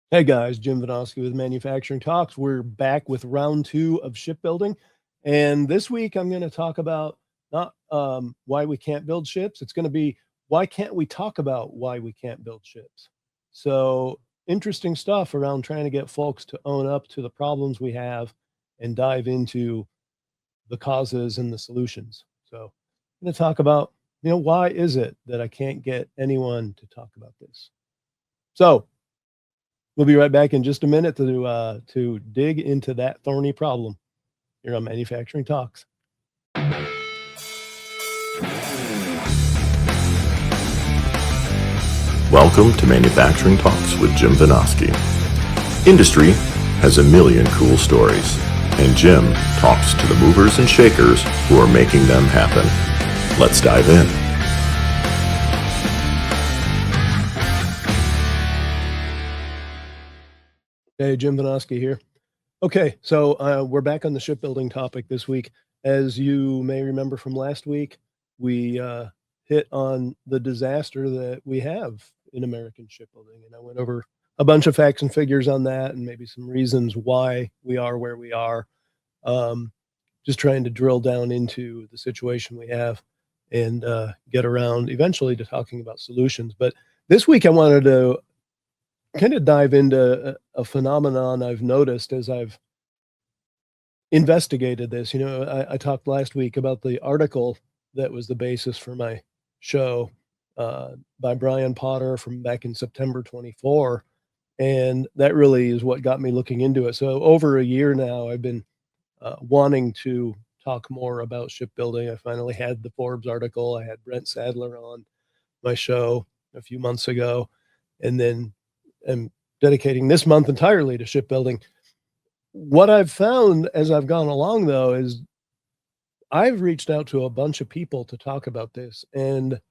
Hey guys, Jim Vinoski with Manufacturing Talks. We're back with round two of shipbuilding. And this week I'm going to talk about not why we can't build ships. It's going to be why can't we talk about why we can't build ships? So, interesting stuff around trying to get folks to own up to the problems we have and dive into the causes and the solutions. So, I'm going to talk about, why is it that I can't get anyone to talk about this? So, we'll be right back in just a minute to dig into that thorny problem here on Manufacturing Talks. Welcome to Manufacturing Talks with Jim Vinoski. Industry has a million cool stories, and Jim talks to the movers and shakers who are making them happen. Let's dive in. Hey, Jim Vinoski here. Okay, so we're back on the shipbuilding topic this week. As you may remember from last week, we hit on the disaster that we have in American shipbuilding, and I went over a bunch of facts and figures on that, and maybe some reasons why we are where we are. Just trying to drill down into the situation we have and get around eventually to talking about solutions. But this week, I wanted to kind of dive into a phenomenon I've noticed as I've investigated this. I talked last week about the article that was the basis for my show by Brian Potter from back in September 24. And that really is what got me looking into it. So over a year now, I've been wanting to talk more about shipbuilding. I finally had the Forbes article. I had Brent Sadler on my show a few months ago, and then am dedicating this month entirely to shipbuilding. What I've found as I've gone along, though, is I've reached out to a bunch of people to talk about this. And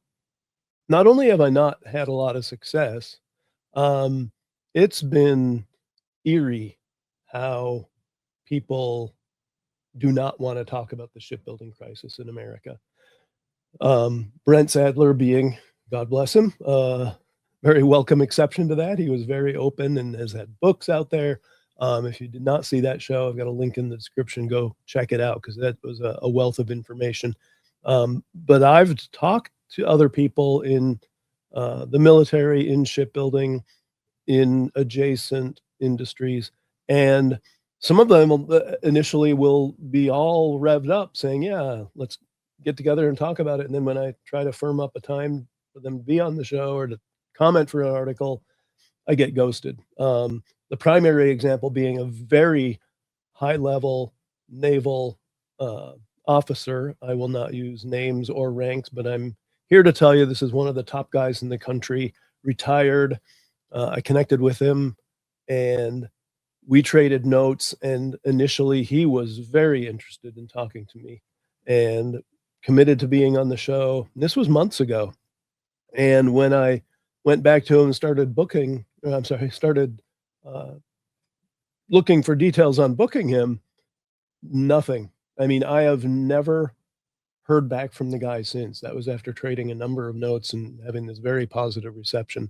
not only have I not had a lot of success, it's been eerie how people do not want to talk about the shipbuilding crisis in America. Brent Sadler being, God bless him, very welcome exception to that. He was very open and has had books out there. If you did not see that show, I've got a link in the description. Go check it out because that was a wealth of information. But I've talked to other people in the military, in shipbuilding, in adjacent industries, and some of them initially will be all revved up saying, yeah, let's get together and talk about it. And then when I try to firm up a time for them to be on the show or to comment for an article, I get ghosted. The primary example being a very high level naval officer. I will not use names or ranks, but I'm here to tell you this is one of the top guys in the country, retired. I connected with him and we traded notes. And initially, he was very interested in talking to me and committed to being on the show. This was months ago. And when I went back to him and started looking for details on booking him, nothing. I mean, I have never heard back from the guy since. That was after trading a number of notes and having this very positive reception.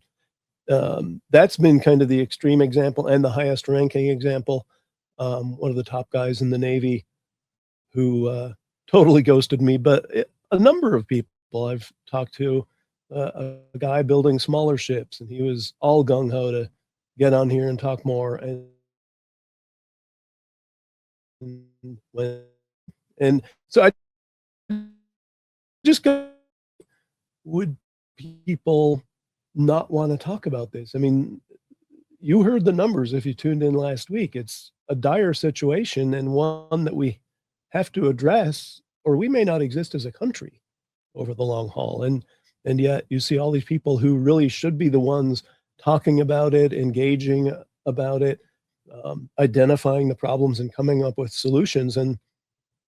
That's been kind of the extreme example and the highest ranking example. One of the top guys in the Navy who totally ghosted me, but a number of people I've talked to, a guy building smaller ships, and he was all gung-ho to get on here and talk more. And so I just go, would people not want to talk about this? I mean, you heard the numbers if you tuned in last week. It's a dire situation and one that we have to address, or we may not exist as a country over the long haul. And yet you see all these people who really should be the ones talking about it, engaging about it, identifying the problems and coming up with solutions, and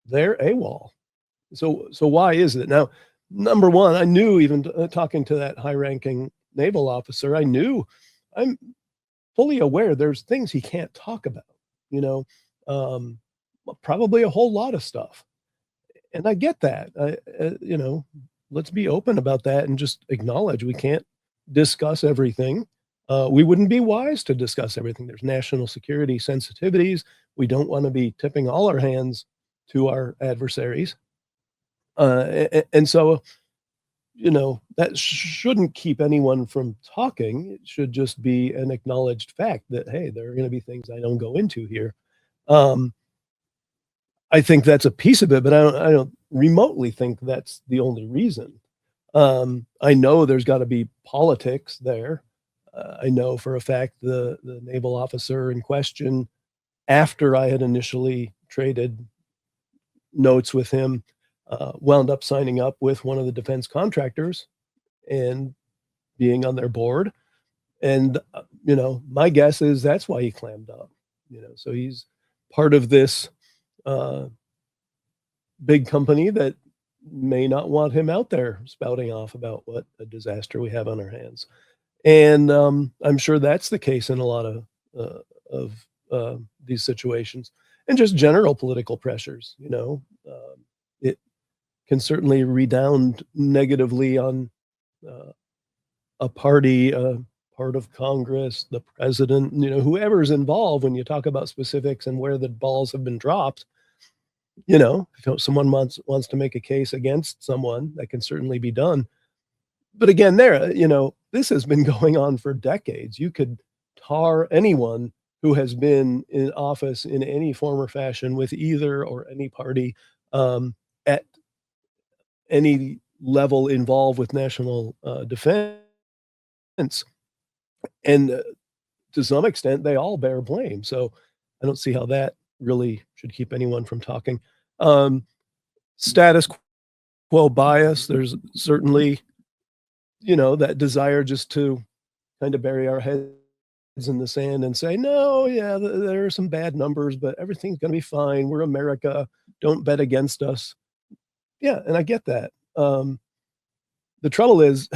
they're AWOL. So why is it? Now, number one, I knew even talking to that high-ranking naval officer, I'm fully aware there's things he can't talk about, probably a whole lot of stuff. And I get that. Let's be open about that and just acknowledge we can't discuss everything. We wouldn't be wise to discuss everything. There's national security sensitivities. We don't want to be tipping all our hands to our adversaries. And so, that shouldn't keep anyone from talking. It should just be an acknowledged fact that, hey, there are going to be things I don't go into here. Um, I think that's a piece of it, but I don't remotely think that's the only reason. I know there's gotta be politics there. I know for a fact the naval officer in question, after I had initially traded notes with him, wound up signing up with one of the defense contractors and being on their board, and, my guess is that's why he clammed up, so he's part of this, uh big company that may not want him out there spouting off about what a disaster we have on our hands. And, I'm sure that's the case in a lot of these situations, and just general political pressures, it can certainly redound negatively on, uh, a party, part of Congress, the president, whoever's involved when you talk about specifics and where the balls have been dropped. If someone wants to make a case against someone, that can certainly be done. But again, this has been going on for decades. You could tar anyone who has been in office in any form or fashion with either or any party, at any level involved with national, defense, and, to some extent, they all bear blame, so I don't see how that really should keep anyone from talking. Um, Status quo bias, there's certainly, that desire just to kind of bury our heads in the sand and say, "No, yeah, there are some bad numbers, but everything's gonna be fine. We're America. Don't bet against us." Yeah, and I get that. The trouble is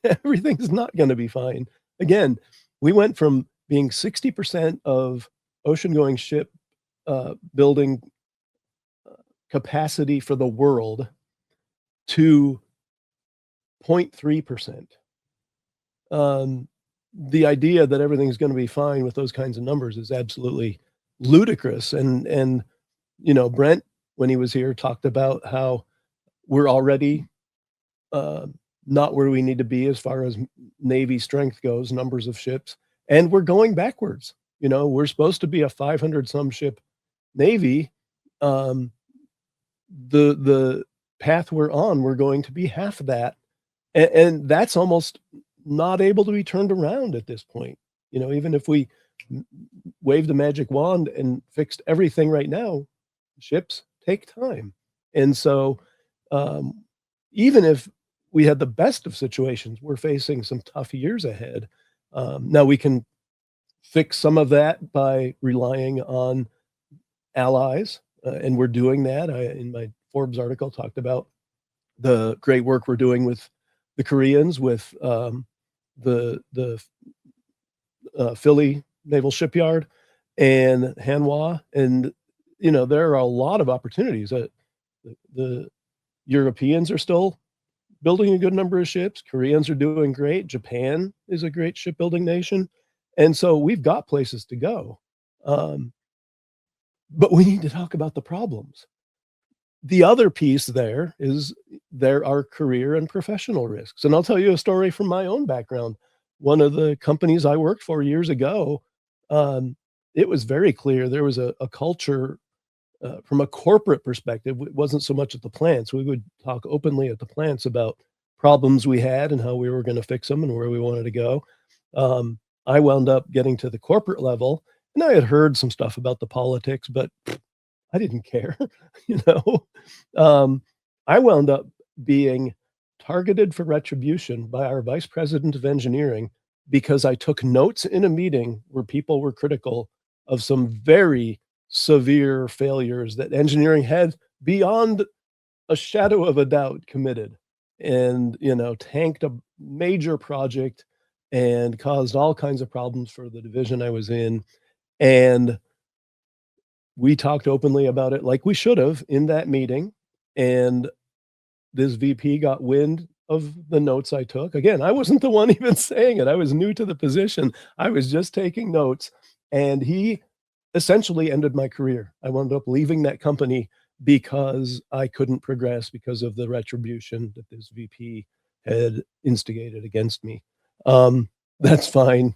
everything's not gonna be fine. Again, we went from being 60% of ocean-going ship, building capacity for the world to 0.3%. Um, the idea that everything's gonna be fine with those kinds of numbers is absolutely ludicrous, and, Brent, when he was here, talked about how we're already, uh, not where we need to be as far as Navy strength goes, numbers of ships, and we're going backwards. We're supposed to be a 500 some ship Navy. Um, the path we're on, we're going to be half of that, and that's almost not able to be turned around at this point. Even if we m waved a magic wand and fixed everything right now, ships take time. And so, um, even if we had the best of situations, we're facing some tough years ahead. Now we can fix some of that by relying on allies, and we're doing that. In my Forbes article, talked about the great work we're doing with the Koreans, with, the Philly Naval Shipyard and Hanwha, and, there are a lot of opportunities. The Europeans are still building a good number of ships, Koreans are doing great, Japan is a great shipbuilding nation, and so we've got places to go. Um, but we need to talk about the problems. The other piece there is there are career and professional risks, and I'll tell you a story from my own background. One of the companies I worked for years ago, um, it was very clear there was a culture, from a corporate perspective. It wasn't so much at the plants. We would talk openly at the plants about problems we had and how we were gonna fix them and where we wanted to go. I wound up getting to the corporate level, and I had heard some stuff about the politics, but I didn't care, you know? Um, I wound up being targeted for retribution by our vice president of engineering because I took notes in a meeting where people were critical of some very severe failures that engineering had, beyond a shadow of a doubt, committed, and, tanked a major project and caused all kinds of problems for the division I was in, and we talked openly about it like we should have in that meeting, and this VP got wind of the notes I took. Again, I wasn't the one even saying it. I was new to the position. I was just taking notes, and he essentially ended my career. I wound up leaving that company because I couldn't progress because of the retribution that this VP had instigated against me. That's fine,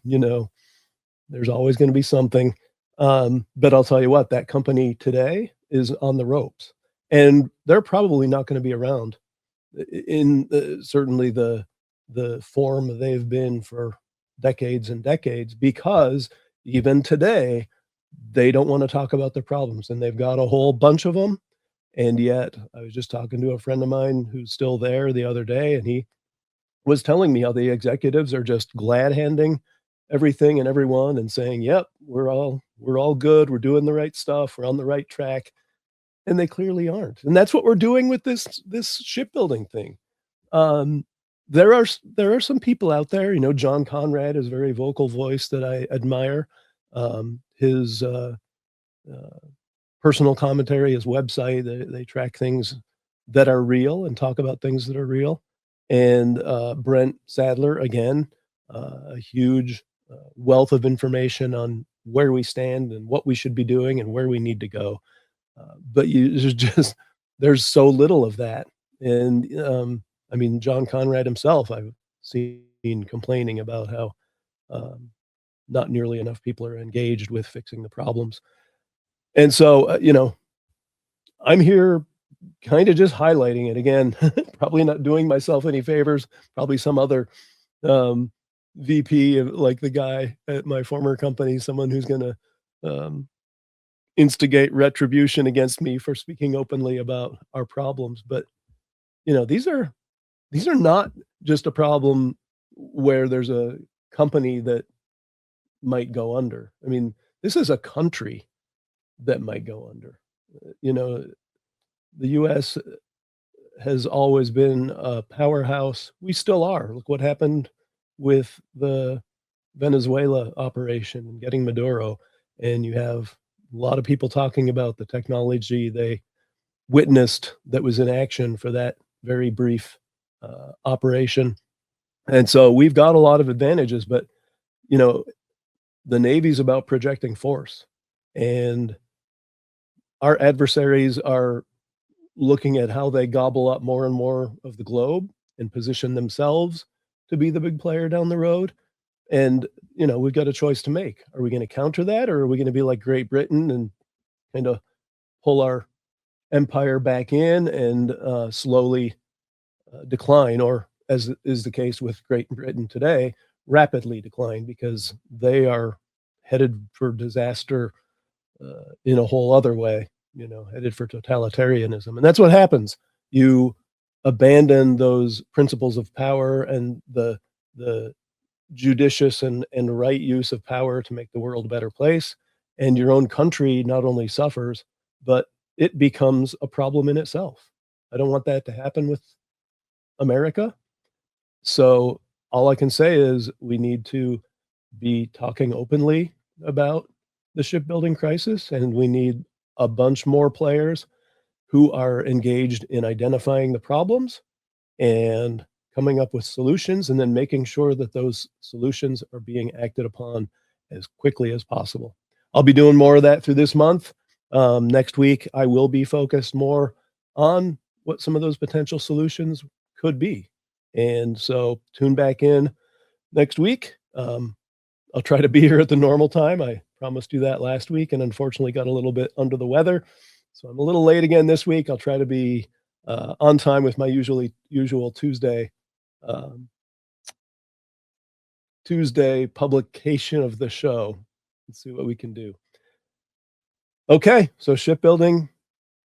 there's always gonna be something. But I'll tell you what, that company today is on the ropes, and they're probably not gonna be around in certainly the form they've been for decades and decades, because even today, they don't wanna talk about their problems, and they've got a whole bunch of them. And yet, I was just talking to a friend of mine who's still there the other day, and he was telling me how the executives are just glad handing everything and everyone and saying, "Yep, we're all good. We're doing the right stuff. We're on the right track." And they clearly aren't. And that's what we're doing with this shipbuilding thing. Um, there are some people out there, John Conrad is a very vocal voice that I admire. His uh, personal commentary, his website, they track things that are real and talk about things that are real. And Brent Sadler, again, a huge wealth of information on where we stand and what we should be doing and where we need to go. But there's so little of that. And I mean, John Conrad himself, I've seen complaining about how um, not nearly enough people are engaged with fixing the problems. And so, I'm here kind of just highlighting it again, probably not doing myself any favors, probably some other um, VP, like the guy at my former company, someone who's going to um, instigate retribution against me for speaking openly about our problems. But these are not just a problem where there's a company that might go under. I mean, this is a country that might go under. You know, the US has always been a powerhouse. We still are. Look what happened with the Venezuela operation and getting Maduro. And you have a lot of people talking about the technology they witnessed that was in action for that very brief operation. And so we've got a lot of advantages, but you know, the Navy's about projecting force, and our adversaries are looking at how they gobble up more and more of the globe and position themselves to be the big player down the road. And we've got a choice to make. Are we going to counter that, or are we going to be like Great Britain and kind of pull our empire back in and slowly decline, or as is the case with Great Britain today, rapidly decline, because they are headed for disaster in a whole other way, headed for totalitarianism. And that's what happens. You abandon those principles of power and the judicious and right use of power to make the world a better place. And your own country not only suffers, but it becomes a problem in itself. I don't want that to happen with America. So all I can say is we need to be talking openly about the shipbuilding crisis, and we need a bunch more players who are engaged in identifying the problems and coming up with solutions, and then making sure that those solutions are being acted upon as quickly as possible. I'll be doing more of that through this month. Next week, I will be focused more on what some of those potential solutions could be. And so tune back in next week. I'll try to be here at the normal time. I promised you that last week and unfortunately got a little bit under the weather. So I'm a little late again this week. I'll try to be on time with my usual um, Tuesday publication of the show. Let's see what we can do. Okay, so shipbuilding,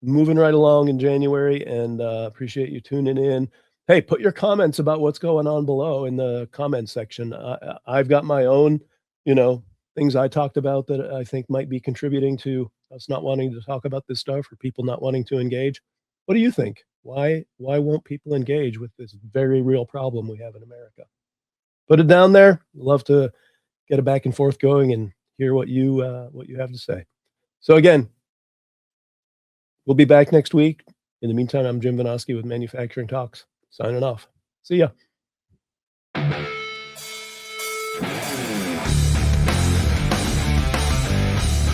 moving right along in January, and appreciate you tuning in. Hey, put your comments about what's going on below in the comment section. I've got my own, things I talked about that I think might be contributing to us not wanting to talk about this stuff, or people not wanting to engage. What do you think? Why won't people engage with this very real problem we have in America? Put it down there. Love to get a back and forth going and hear what you have to say. So again, we'll be back next week. In the meantime, I'm Jim Vinoski with Manufacturing Talks, signing off. See ya.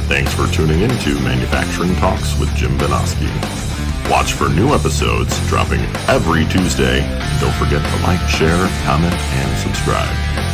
Thanks for tuning in to Manufacturing Talks with Jim Vinoski. Watch for new episodes dropping every Tuesday. And don't forget to like, share, comment, and subscribe.